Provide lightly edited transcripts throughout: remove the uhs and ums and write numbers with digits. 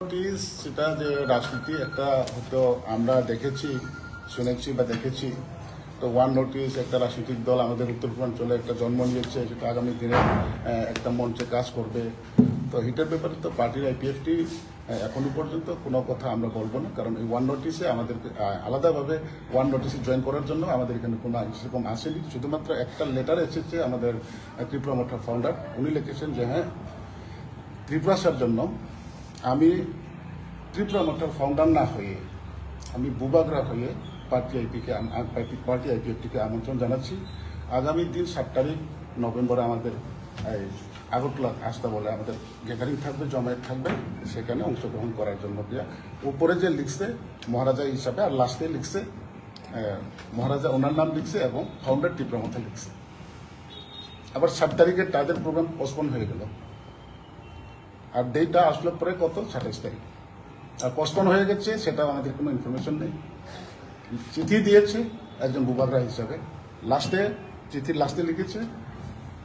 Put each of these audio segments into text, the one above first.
সেটা যে রাজনীতি একটা হয়তো আমরা দেখেছি শুনেছি বা দেখেছি তো ওয়ান নোটিস একটা রাজনৈতিক দল আমাদের উত্তর পূর্বাঞ্চলে একটা জন্ম নিয়েছে সেটা আগামী দিনে একটা মঞ্চে কাজ করবে। তো এটার ব্যাপারে তো পার্টির আইপিএফটি এখনো পর্যন্ত কোনো কথা আমরা বলবো না, কারণ এই ওয়ান নোটিসে আমাদেরকে আলাদাভাবে ওয়ান নোটিসে জয়েন করার জন্য আমাদের এখানে কোনো সেরকম আসেনি। শুধুমাত্র একটা লেটার এসেছে আমাদের ত্রিপুরা মোটর ফাউন্ডার, উনি লিখেছেন যে হ্যাঁ ত্রিপুরাসার জন্য আমি ত্রিপুরা মোটর ফাউন্ডার না হয়ে আমি বুবাগরা হয়ে পার্টি আইপিএফটিকে আমন্ত্রণ জানাচ্ছি। আগামী দিন 7 তারিখ নভেম্বরে আমাদের আগরতলা আস্থা বলে আমাদের গ্যাদারিং থাকবে, জমায়েত থাকবে, সেখানে অংশগ্রহণ করার জন্য। উপরে যে লিখছে মহারাজা হিসাবে, আর লাস্টে লিখছে মহারাজা ওনার নাম লিখছে এবং ফাউন্ডার ত্রিপুরা মোটর লিখছে। আবার 7 তারিখে তাদের প্রোগ্রাম পোস্টপোন হয়ে গেল, আর ডেটটা আসলো পরে কত 27 তারিখ, আর পোস্টপোন হয়ে গেছে সেটা আমাদের কোনো ইনফরমেশন নেই। চিঠি দিয়েছে একজন বুবাগরা হিসাবে, চিঠির লাস্টে লিখেছে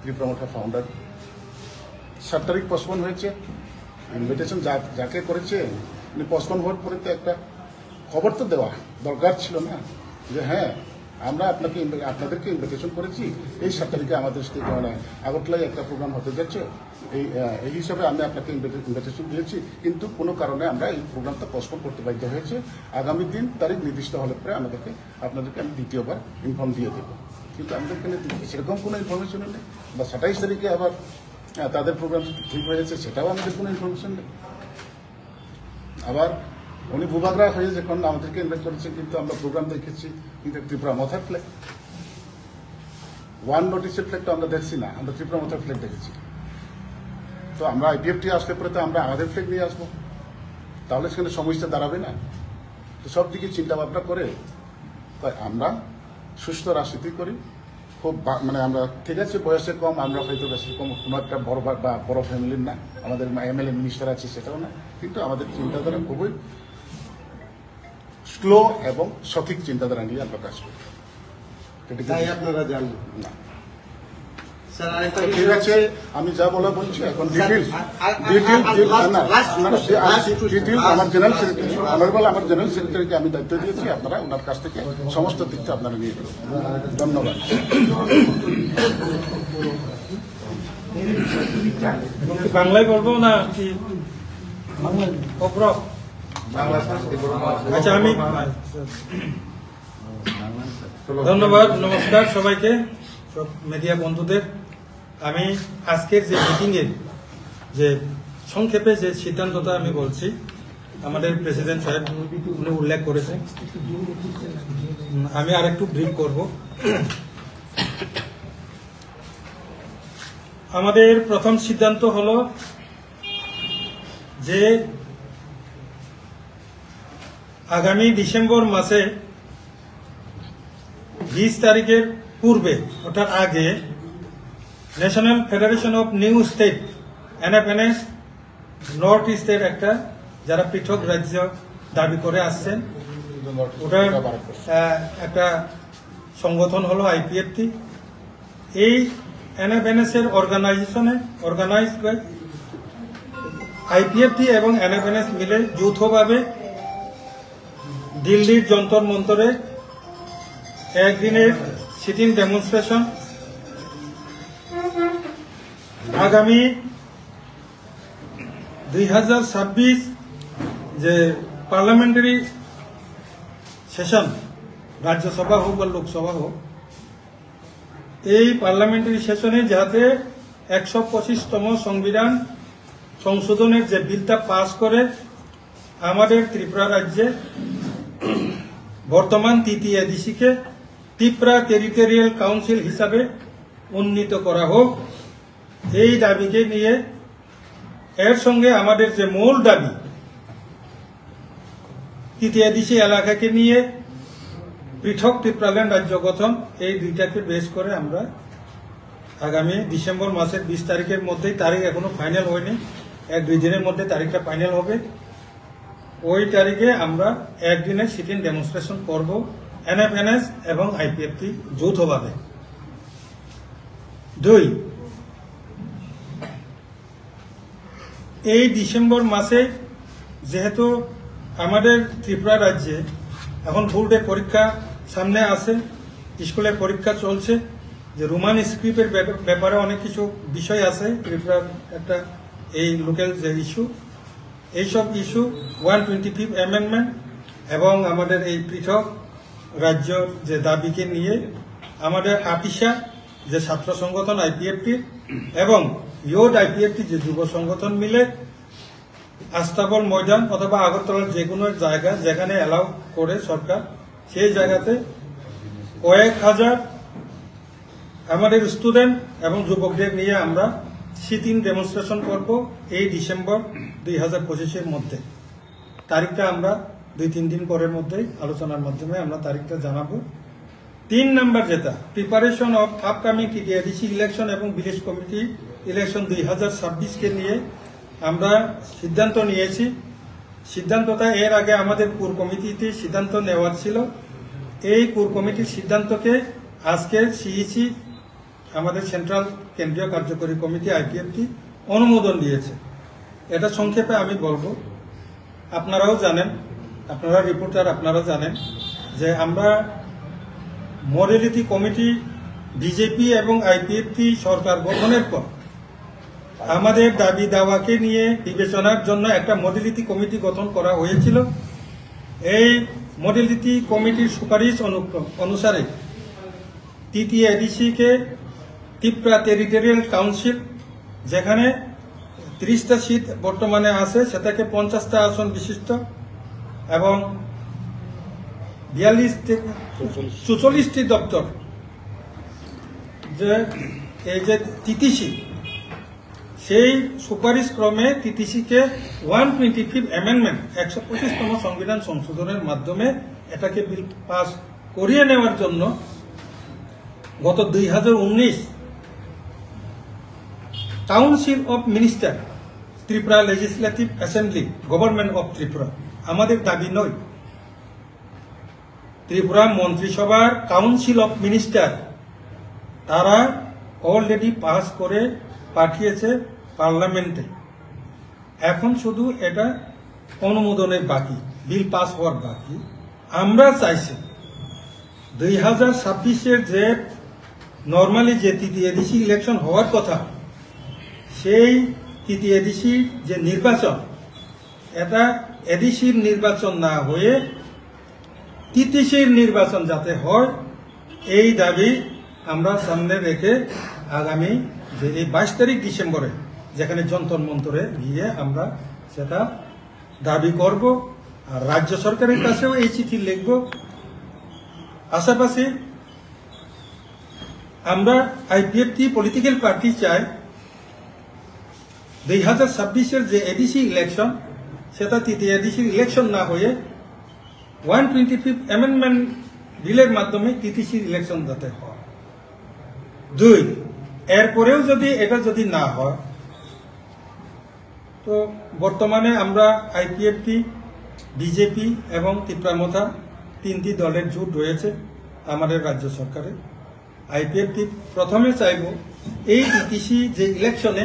ত্রিপুরা মোটর ফাউন্ডার। 7 তারিখ পোস্টপোন হয়েছে, ইনভিটেশন যাকে করেছে উনি পোস্টপোন হওয়ার পরে তো একটা খবর তো দেওয়া দরকার ছিল না, যে হ্যাঁ আমরা আপনাদেরকে ইনভিটেশন করেছি, এই 7 তারিখে আমাদের আগরতলায় একটা প্রোগ্রাম হতে যাচ্ছে, এই হিসাবে আমি আপনাকে ইনভিটেশন দিয়েছি, কিন্তু কোনো কারণে আমরা এই প্রোগ্রামটা পোস্টপোন করতে বাধ্য হয়েছে। আগামী দিন তারিখ নির্দিষ্ট হলে পরে আপনাদেরকে আমি দ্বিতীয়বার ইনফর্ম দিয়ে দেবো, কিন্তু আমাদের এখানে সেরকম কোনো ইনফরমেশন নেই। বা 27 তারিখে আবার তাদের প্রোগ্রাম ঠিক হয়েছে সেটাও আমাদের কোনো ইনফরমেশন নেই। আবার উনি বুবাগরা হয়ে যখন আমাদেরকে ইনভাইট করেছে, কিন্তু আমরা প্রোগ্রাম দেখেছি কিন্তু ত্রিপুরা মোটর ফ্ল্যাগ, ওয়ান নোটিসের ফ্ল্যাগ তো আমরা দেখছি না, আমরা ত্রিপুরা মোটর ফ্ল্যাগ দেখেছি। তো আমরা আইপিএফটি আসলে পরে তো আমরা আমাদের ফ্ল্যাগ নিয়ে আসবো, তাহলে সেখানে সমস্যা দাঁড়াবে না। তো সব দিকে চিন্তা ভাবনা করে আমরা সুস্থ রাজনীতি করি। খুব আমরা ঠিক আছে বয়সে কম, আমরা হয়তো বেশি কম কোনো একটা বড় ফ্যামিলির না, আমাদের এমএলএ মিনিস্টার আছে সেটাও না, কিন্তু আমাদের চিন্তাধারা খুবই স্লো এবং সঠিক চিন্তাধারা নিয়ে আমরা কাজ করি। আপনারা জানবেন না ঠিক আছে, আমি যা বলা বলছি এখন ডিটেল আমার জেনারেল সেক্রেটারি আমার জেনারেল সেক্রেটারিকে আমি দায়িত্ব দিয়েছি, আপনারা ওনার কাছ থেকে সমস্ত দিকটা আপনারা নিয়ে যাবেন। ধন্যবাদ। বাংলায় বলবো না কি আচ্ছা আমি ধন্যবাদ, নমস্কার সবাইকে, সব মিডিয়া বন্ধুদের। আমি আজকের যে মিটিংয়ের যে সংক্ষেপে যে সিদ্ধান্তটা আমি বলছি, আমাদের প্রেসিডেন্ট সাহেব উনি উল্লেখ করেছেন, আমি আরেকটু ব্রিফ করব। আমাদের প্রথম সিদ্ধান্ত হলো যে আগামী ডিসেম্বর মাসে 20 তারিখের পূর্বে অর্থাৎ আগে national federation of new state এনএফএনএস north ইস্টের একটা যারা পৃথক রাজ্য দাবি করে আসছেন, ওটার একটা সংগঠন হলো আইপিএফটি। এই এনএফএনএস এর অর্গানাইজ বাই আইপিএফটি এবং এনএফএনএস মিলে যৌথভাবে দিল্লির যন্তর মন্তরে একদিনের সিটিং ডেমনস্ট্রেশন আগামী 2026 যে পার্লামেন্টারি সেশন, রাজ্যসভা হোক বা লোকসভা হোক, এই পার্লামেন্টারি সেশনে যাতে 125তম সংবিধান সংশোধনের যে বিলটা পাস করে আমাদের ত্রিপুরা রাজ্যে বর্তমান তৃতীয় এডিসিকে ত্রিপুরা টেরিটোরিয়াল কাউন্সিল হিসাবে উন্নীত করা হোক, এই দাবিকে নিয়ে এর সঙ্গে আমাদের যে মূল দাবি তৃতীয় এডিসি এলাকাকে নিয়ে পৃথক ত্রিপুরাল্যান্ড রাজ্য গঠন, এই দুইটাকে বেস করে আমরা আগামী ডিসেম্বর মাসের 20 তারিখের মধ্যেই, তারিখ এখনো ফাইনাল হয়নি, 1-2 দিনের মধ্যে তারিখটা ফাইনাল হবে, ওই তারিখে আমরা একদিনের সিটিং ডেমনস্ট্রেশন করব এনএফএনএস এবং আইপিএফটি যৌথভাবে। 2, এই ডিসেম্বর মাসে যেহেতু আমাদের ত্রিপুরা রাজ্যে এখন বোর্ডের পরীক্ষা সামনে আছে, স্কুলের পরীক্ষা চলছে, যে রোমান স্ক্রিপ্টের ব্যাপারে অনেক কিছু বিষয় আছে ত্রিপুরার একটা এই লোকাল যে ইস্যু, এইসব ইস্যু 125 অ্যামেন্ডমেন্ট এবং আমাদের এই পৃথক রাজ্যর যে দাবিকে নিয়ে আমাদের আপিসা যে ছাত্র সংগঠন আইপিএফটি এবং ইয়োড আইপিএফটি যে যুব সংগঠন মিলে আস্তাবল ময়দান অথবা আগরতলার যে কোনো জায়গা যেখানে অ্যালাউ করে সরকার, সেই জায়গাতে কয়েক হাজার আমাদের স্টুডেন্ট এবং যুবকদের নিয়ে আমরা সিটিং ডেমনস্ট্রেশন করব এই ডিসেম্বর 2025-এর মধ্যে। তারিখটা আমরা 2-3 দিন পরের মধ্যেই আলোচনার মাধ্যমে আমরা তারিখটা জানাবো। 3 নম্বর যেটা প্রিপারেশন অফ আপকামিং টিটিআইডিসি ইলেকশন এবং ভিলেজ কমিটি ইলেকশন 2026-কে নিয়ে আমরা সিদ্ধান্ত নিয়েছি। সিদ্ধান্তটা এর আগে আমাদের কোর কমিটিতে সিদ্ধান্ত নেওয়ার ছিল। এই কোর কমিটির সিদ্ধান্তকে আজকে সিইসি আমাদের সেন্ট্রাল কেন্দ্রীয় কার্যকরী কমিটি আইপিএফটি অনুমোদন দিয়েছে। এটা সংক্ষেপে আমি বলবো, আপনারাও জানেন, আপনারা রিপোর্টার, আপনারা জানেন যে আমরা মডেলিটি কমিটি বিজেপি এবং আইপিএফটি সরকার গঠনের পর আমাদের দাবি দাওয়াকে নিয়ে বিবেচনার জন্য একটা মডেলিটি কমিটি গঠন করা হয়েছিল। এই মডেলিটি কমিটির সুপারিশ অনুসারে টিটিআইডিসিকে ত্রিপুরা টেরিটোরিয়াল কাউন্সিল, যেখানে 30টা সিট বর্তমানে আছে, সেটাকে 50টা আসন বিশিষ্ট এবং 44টি দপ্তর, যে এই যে টিটিসি, সেই সুপারিশ ক্রমে টিটিসিকে 125 অ্যামেন্ডমেন্ট 125তম সংবিধান সংশোধনের মাধ্যমে এটাকে বিল পাস করিয়ে নেওয়ার জন্য গত 2019 council of minister Tripura legislative assembly government of Tripura, আমাদের দাবি নয়, ত্রিপুরা মন্ত্রিসভার কাউন্সিল অফ মিনিস্টার তারা অলরেডি পাস করে পাঠিয়েছে পার্লামেন্টে। এখন শুধু এটা অনুমোদনের বাকি, বিল পাস হওয়ার বাকি। আমরা চাইছি 2026-এর যে নর্মালি যে টিটিআইডিসি ইলেকশন হওয়ার কথা, সেই টিটিআইডিসি যে নির্বাচন, এটা এডিসির নির্বাচন না হয়ে টিটিসির নির্বাচন যাতে হয়, এই দাবি আমরা সামনে রেখে আগামী যে এই 22 তারিখ ডিসেম্বরে যেখানে যন্তর মন্তরে গিয়ে আমরা সেটা দাবি করব, আর রাজ্য সরকারের কাছেও এই চিঠি লিখব। পাশাপাশি আমরা আইপিএফটি পলিটিক্যাল পার্টি চাই 2026-এর যে এডিসি ইলেকশন, সেটা টিটিআইডিসি ইলেকশন না হয়ে 125 অ্যামেন্ডমেন্ট বিলের মাধ্যমে টিটিসির ইলেকশন যাতে হয়। 2, এরপরেও যদি এটা যদি না হয়, তো বর্তমানে আমরা আইপিএফটি, বিজেপি এবং ত্রিপুরামথা 3টি দলের জোট রয়েছে আমাদের রাজ্য সরকারে। আইপিএফটি প্রথমে চাইব এই টিটিসি যে ইলেকশনে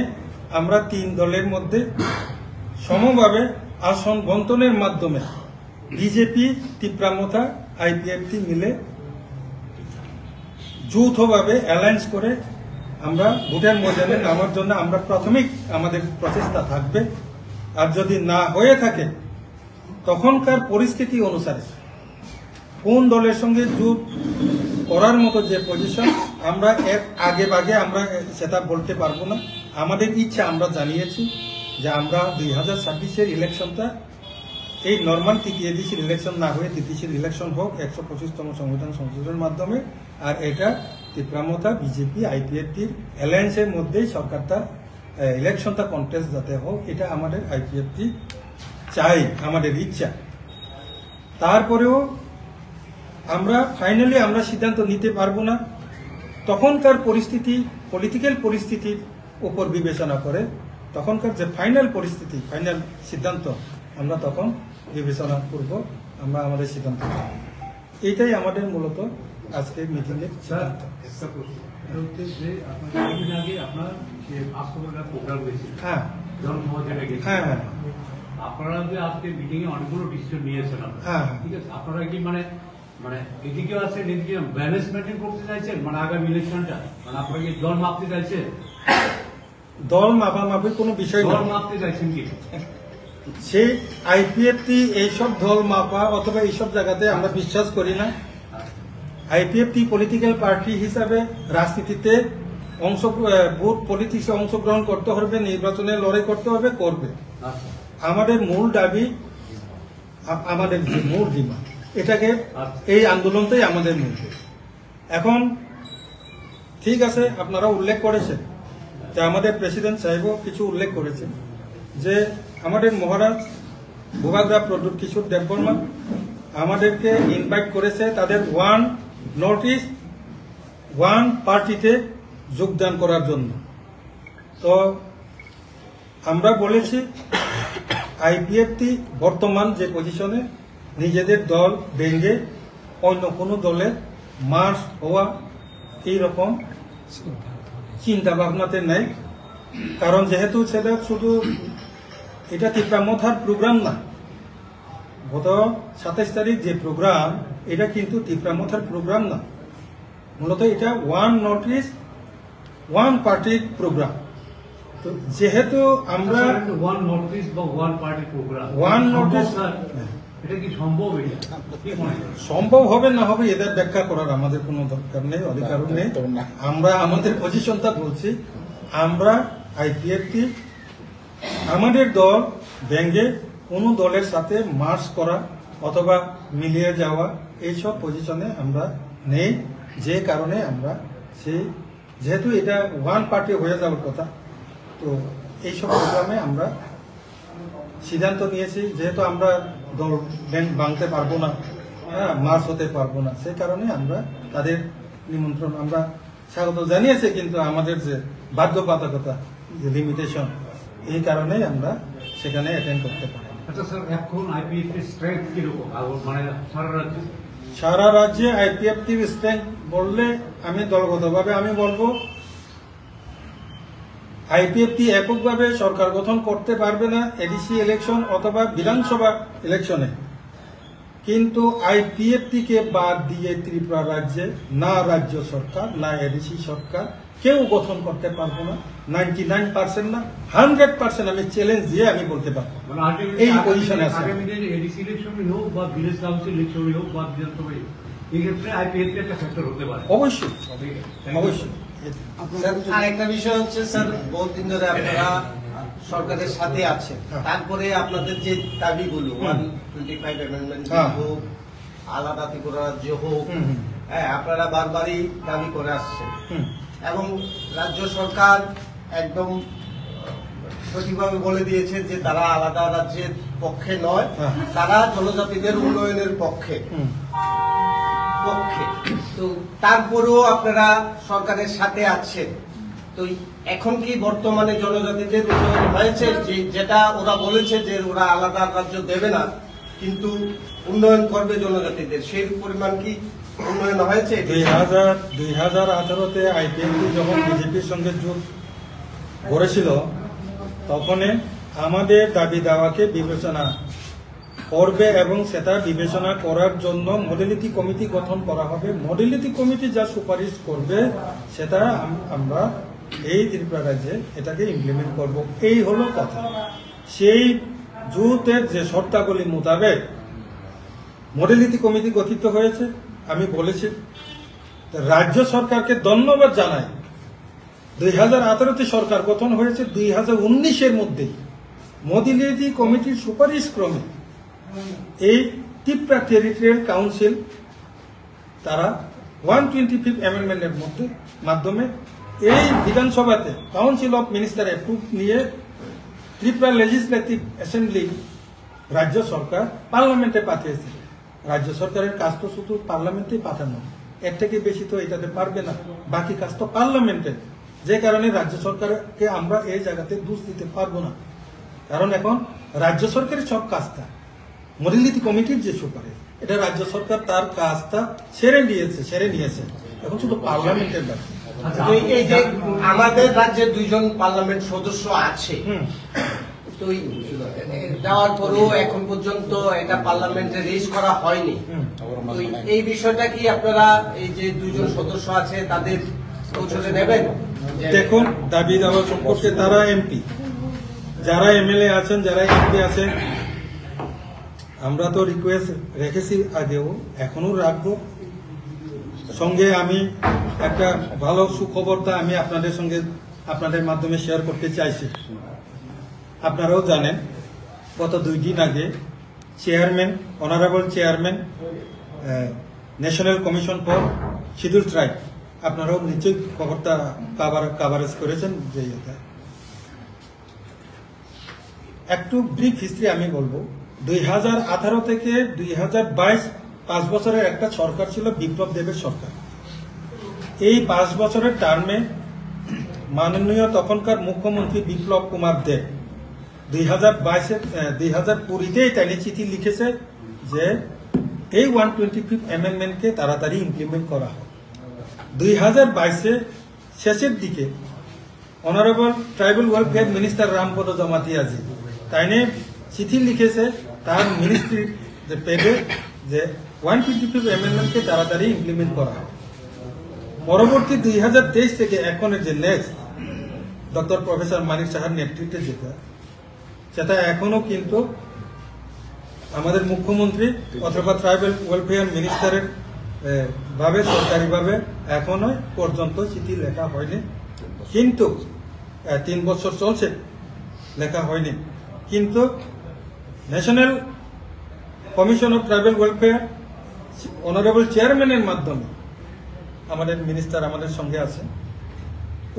আমরা 3 দলের মধ্যে সমভাবে আসন বন্টনের মাধ্যমে বিজেপি, ত্রিপুরামথা, আইপিএফটি মিলে যৌথভাবে অ্যালায়েন্স করে আমরা ভোটের ময়দানে নামার জন্য আমরা প্রাথমিক আমাদের প্রচেষ্টা থাকবে। আর যদি না হয়ে থাকে, তখনকার পরিস্থিতি অনুসারে কোন দলের সঙ্গে জোট করার মতো যে পজিশন, আমরা এর আগে ভাগে আমরা সেটা বলতে পারবো না। আমাদের ইচ্ছা আমরা জানিয়েছি যে আমরা 2026-এর ইলেকশনটা এই নর্মাল টিটিআইডিসির ইলেকশন না হয়ে টিটিসির ইলেকশন হোক 125তম সংবিধান সংশোধনের মাধ্যমে, আর এটা ত্রিপুরামথা, বিজেপি, আইপিএফটির অ্যালায়েন্সের মধ্যেই সরকারটা ইলেকশনটা কন্টেস্ট যাতে হোক, এটা আমাদের আইপিএফটি চাই, আমাদের ইচ্ছা। তারপরেও আমরা ফাইনালি আমরা সিদ্ধান্ত নিতে পারবো না, তখনকার পরিস্থিতি, পলিটিক্যাল পরিস্থিতির উপর বিবেচনা করে তখনকার যে ফাইনাল পরিস্থিতি, ফাইনাল সিদ্ধান্ত আমরা তখন বিবেচনা করব, আমরা আমাদের সিদ্ধান্ত। এইটাই আমাদের মূলত আজকের মিটিংয়ের সিদ্ধান্ত। আপনার প্রোগ্রাম হয়েছিল, হ্যাঁ জন্ম হ্যাঁ হ্যাঁ আপনারা যে আজকে মিটিং এ অনেকগুলো ডিসিশন নিয়েছেন আপনারা, হ্যাঁ। ঠিক আছে, আপনারা কি মানে মানে এদিকেও আছেন, এদিকে ব্যালেন্স মেনটেন করতে চাইছেন, মানে আগামী ইলেকশনটা মানে আপনারা কি দল মাপতে চাইছেন? দল মাপামাপির কোনো বিষয় দল না। মাপতে চাইছেন কি? সেই আইপিএফটি এইসব দল মাপা অথবা এইসব জায়গাতে আমরা বিশ্বাস করি না। আইপিএফটি পলিটিক্যাল পার্টি হিসাবে রাজনীতিতে ভোট পলিটিক্সে অংশগ্রহণ করতে হবে, নির্বাচনে লড়াই করতে হবে, করবে। আচ্ছা, আমাদের মূল দাবি, আমাদের যে মূল ডিমান্ড, এটাকে এই আন্দোলনটাই আমাদের মূল। এখন ঠিক আছে, আপনারা উল্লেখ করেছেন যে আমাদের প্রেসিডেন্ট সাহেবও কিছু উল্লেখ করেছেন যে আমাদের মহারাজ ভূভাগ্রাম প্রদ্যুৎ কিশোর দেববর্মা আমাদেরকে ইনভাইট করেছে তাদের ওয়ান নর্থ ইস্ট ওয়ান পার্টিতে যোগদান করার জন্য। তো আমরা বলেছি আইপিএফটি বর্তমান যে পজিশনে নিজেদের দল ভেঙে অন্য কোনো দলে মার্চ হওয়া এইরকম চিন্তা ভাবনাতে নাই। কারণ যেহেতু সেটা শুধু এটা তীব্রামথার প্রোগ্রাম না, গত 27 তারিখ যে প্রোগ্রাম, এটা কিন্তু তীব্রামথার প্রোগ্রাম না, মূলত এটা ওয়ান নর্থ ইস্ট ওয়ান পার্টির প্রোগ্রাম। তো যেহেতু আমরা ওয়ান নর্থ ইস্ট বা one party program, one north east, এটা কি সম্ভব? এটা কি মনে হয়? সম্ভব হবে না হবে এদের ব্যাখ্যা করার আমাদের কোনো দরকার নেই, অধিকার নেই। আমরা আমাদের পজিশনটা বলছি, আমরা আইপিএফটি আমাদের দল ভেঙে কোনো দলের সাথে মার্চ করা অথবা মিলিয়ে যাওয়া এইসব পজিশনে আমরা নেই। যে কারণে আমরা সেই যেহেতু এটা ওয়ান পার্টি হয়ে যাওয়ার কথা, তো এইসব প্রোগ্রামে আমরা সিদ্ধান্ত নিয়েছি, যেহেতু আমরা দল ভাঙতে পারবো না, হ্যাঁ, মার্চ হতে পারবো না, সেই কারণে আমরা তাদের নিমন্ত্রণ আমরা স্বাগত জানিয়েছি, কিন্তু আমাদের যে বাধ্যবাধকতা, যে লিমিটেশন, এই কারণে আমরা সেখানে অ্যাটেন্ড করতে পারি। আচ্ছা স্যার, এখন আইপিএফটির স্ট্রেংথ কিরকম মানে সারা রাজ্যে? সারা রাজ্যে আইপিএফটির স্ট্রেংথ বললে আমি দলগতভাবে আমি বলবো আইপিএফটি এককভাবে সরকার গঠন করতে পারবে না এডিসি ইলেকশন অথবা বিধানসভা ইলেকশনে, কিন্তু আইপিএফটিকে বাদ দিয়ে ত্রিপুরা রাজ্যে না রাজ্য সরকার না এডিসি সরকার কেউ গঠন করতে পারবো না। 99% না 100% আমি চ্যালেঞ্জ দিয়ে আমি বলতে পারবো এই পজিশনে আছে। আগামী দিনে এডিসি ইলেকশনই হোক বা ভিলেজ কাউন্সিল ইলেকশনই হোক বা বিধানসভা, এই ক্ষেত্রে আইপিএফটি একটা ফ্যাক্টর হতে পারে। অবশ্যই অবশ্যই। আরেকটা বিষয় হচ্ছে স্যার, বহুদিন ধরে আপনারা সরকারের সাথে আছেন, তারপরে আপনাদের যে দাবিগুলো 125 অ্যামেন্ডমেন্ট হোক, আলাদা ত্রিপুরা রাজ্য হোক, হ্যাঁ, আপনারা বারবারই দাবি করে আসছেন এবং রাজ্য সরকার একদম সঠিকভাবে বলে দিয়েছে যে তারা আলাদা রাজ্যের পক্ষে নয়, তারা জনজাতিদের উন্নয়নের পক্ষে। তো তারপরেও আপনারা সরকারের সাথে আছেন, তো এখন কি বর্তমানে জনজাতিদের উন্নয়ন হয়েছে? যেটা ওরা বলেছে যে ওরা আলাদা রাজ্য দেবে না কিন্তু উন্নয়ন করবে জনজাতিদের, সেই পরিমাণ কি উন্নয়ন হয়েছে? 2018-তে আইপিএফটি যখন বিজেপির সঙ্গে যোগ করেছিল, তখন আমাদের দাবি দাওয়াকে বিবেচনা করবে এবং সেটা বিবেচনা করার জন্য মডেলিটি কমিটি গঠন করা হবে। মডেলিটি কমিটি যা সুপারিশ করবে সেটা আমরা এই ত্রিপুরা রাজ্যে এটাকে ইমপ্লিমেন্ট করব, এই হলো কথা। সেই জুটের যে শর্তাবলী মোতাবেক মডেলিটি কমিটি গঠিত হয়েছে। আমি বলেছি রাজ্য সরকারকে ধন্যবাদ জানাই, 2018-তে সরকার গঠন হয়েছে, 2019-এর মধ্যেই মডেলিটি কমিটির সুপারিশ ক্রমে এই ত্রিপুরা টেরিটরিয়াল কাউন্সিল তারা 125 অ্যামেন্ডমেন্টের মাধ্যমে এই বিধানসভাতে কাউন্সিল অফ মিনিস্টার অ্যাপ্রুভ নিয়ে ত্রিপুরা লেজিসলেটিভ অ্যাসেম্বলি রাজ্য সরকার পার্লামেন্টে পাঠিয়েছে। রাজ্য সরকারের কাজ তো শুধু পার্লামেন্টে পাঠানো, এর থেকে বেশি তো এটাতে পারবে না, বাকি কাজ তো পার্লামেন্টে। যে কারণে রাজ্য সরকারকে আমরা এই জায়গাতে দোষ দিতে পারবো না, কারণ এখন রাজ্য সরকারের সব কাজটা মডেলিটি কমিটির যে সুপারিশ, এটা রাজ্য সরকার তার কাজটা সেরে নিয়েছে, এখন শুধু পার্লামেন্টের ব্যাপার। এই যে আমাদের রাজ্যে 2জন পার্লামেন্ট সদস্য আছে, তো দেওয়ার পরেও এখন পর্যন্ত এটা পার্লামেন্টে রেজ করা হয়নি। তো এই বিষয়টা কি আপনারা এই যে দুজন সদস্য আছে তাদের পৌঁছতে নেবেন? দেখুন, দাবি দাওয়া সম্পর্কে তারা এমপি, যারা এমএলএ আছেন, যারা এমপি আছেন, আমরা তো রিকোয়েস্ট রেখেছি আগেও, এখনো রাখবো। সঙ্গে আমি একটা ভালো সুখবরটা আমি আপনাদের সঙ্গে আপনাদের মাধ্যমে শেয়ার করতে চাইছি। আপনারাও জানেন, গত 2 দিন আগে chairman, honourable chairman national commission for schedule tribe, আপনারাও নিশ্চয়ই খবরটা কাভারেজ করেছেন। যে একটু ব্রিফ হিস্ট্রি আমি বলবো। 2018 থেকে 2022 5 বছরের একটা সরকার ছিল, বিপ্লব দেবের সরকার। এই 5 বছরের টার্মে মাননীয় তখনকার মুখ্যমন্ত্রী বিপ্লব কুমার দেব 2020-তে তাই চিঠি লিখেছে যে এই 125th অ্যামেন্ডমেন্টকে তাড়াতাড়ি ইমপ্লিমেন্ট করা হয়। 2022-এ শেষের দিকে honourable tribal welfare minister Rampada Jamatiaji তাই চিঠি লিখেছে তার মিনিস্ট্রি পেজে যে 125th অ্যামেন্ডমেন্টকে তাড়াতাড়ি ইমপ্লিমেন্ট করা হয়। পরবর্তী 2023 থেকে এখনের যে নেক্সট ডক্টর প্রফেসর মানিক সাহার নেতৃত্বে সেটা এখনো কিন্তু আমাদের মুখ্যমন্ত্রী অথবা ট্রাইবাল ওয়েলফেয়ার মিনিস্টারের ভাবে সরকারিভাবে এখনো পর্যন্ত চিঠি লেখা হয়নি। কিন্তু 3 বছর চলছে, লেখা হয়নি। কিন্তু national commission of tribal welfare honourable চেয়ারম্যানের মাধ্যমে আমাদের মিনিস্টার আমাদের সঙ্গে আছেন,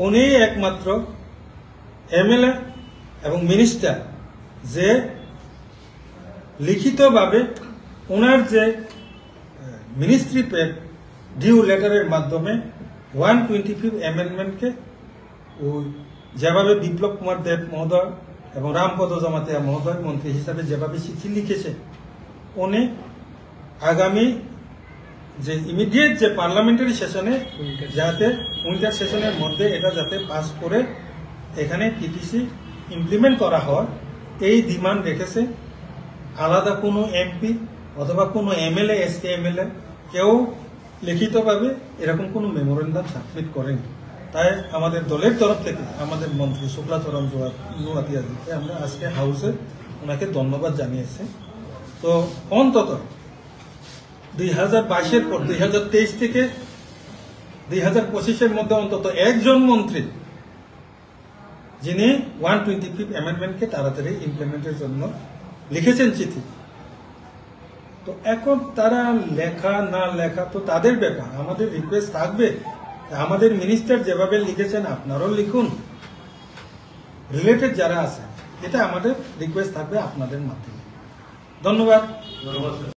উনি একমাত্র এমএলএ এবং মিনিস্টার যে লিখিতভাবে ওনার যে মিনিস্ট্রি পেড ডিউ লেটারের মাধ্যমে 125th অ্যামেন্ডমেন্টকে যেভাবে বিপ্লব কুমার দেব মহোদয় এবং রামপদ জমাতিয়া মহোদয় মন্ত্রী হিসাবে যেভাবে চিঠি লিখেছে, উনি আগামী যে ইমিডিয়েট যে পার্লামেন্টারি সেশনে যাতে উইন্টার সেশনের মধ্যে এটা যাতে পাস করে এখানে টিটিসি ইমপ্লিমেন্ট করা হয়, এই ডিমান্ড রেখেছে। আলাদা কোনো এমপি অথবা কোনো এমএলএ, এসকে এমএলএ কেউ লিখিতভাবে এরকম কোনো মেমোরেন্ডাম সাবমিট করেনি। তাই আমাদের দলের তরফ থেকে আমাদের মন্ত্রী শুক্লাচরণ নোয়াতিয়াজিকে আমরা আজকে হাউসে ওনাকে ধন্যবাদ জানিয়েছি। তো অন্তত 2022-এর পর 2023 থেকে 2025-এর মধ্যে অন্তত একজন মন্ত্রী যিনি 125th অ্যামেন্ডমেন্টকে তাড়াতাড়ি ইমপ্লিমেন্টের জন্য লিখেছেন চিঠি। তো এখন তারা লেখা না লেখা তো তাদের ব্যাপার। আমাদের রিকোয়েস্ট থাকবে, আমাদের মিনিস্টার যেভাবে লিখেছেন আপনারাও লিখুন, রিলেটেড যারা আছে, এটা আমাদের রিকোয়েস্ট থাকবে আপনাদের মাধ্যমে। ধন্যবাদ।